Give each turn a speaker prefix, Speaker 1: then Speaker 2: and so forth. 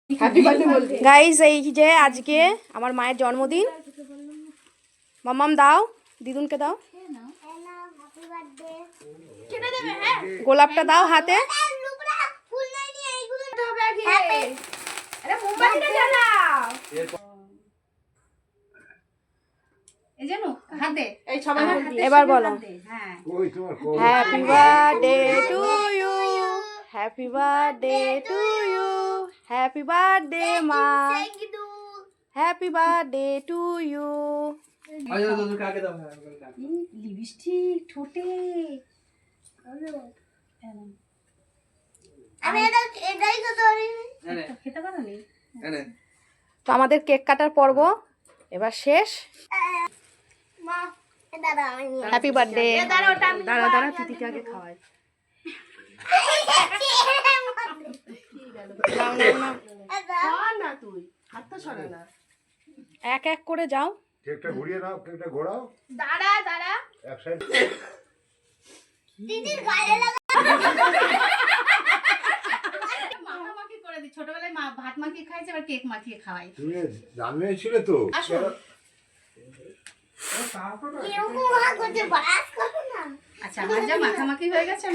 Speaker 1: Guys এই যে আজকে আমার মায়ের জন্মদিন। মাম্মাম দাও, দিদুনকে দাও, গোলাপটা দাও হাতে। এবার বলো happy birthday to you, happy birthday to you, happy birthday মা, happy birthday to you. Lipstick ঠোঁটে। তো আমাদের কেক কাটার পর্ব এবার শেষ। Happy birthday. দাঁড়া দাঁড়া, তিতিকে আগে খাওয়াই। এক এক করে যাও।
Speaker 2: কেকটা ঘুরিয়ে নাও, কেকটা ঘোরাও।
Speaker 1: দাঁড়া দাঁড়া,
Speaker 2: এক সাইড।
Speaker 3: দিদির গায়ে লাগা।
Speaker 1: মাখা মাখি করে দি। ছোটবেলায় মা ভাত মাখিয়ে খাইছে, এবার কেক মাখিয়ে খাওয়াই।
Speaker 2: তুমি জানলে ছিলে তো।
Speaker 3: এরকম করতে বাস করো না।
Speaker 1: আচ্ছা, আমার যা মাখামাখি হয়ে গেছে।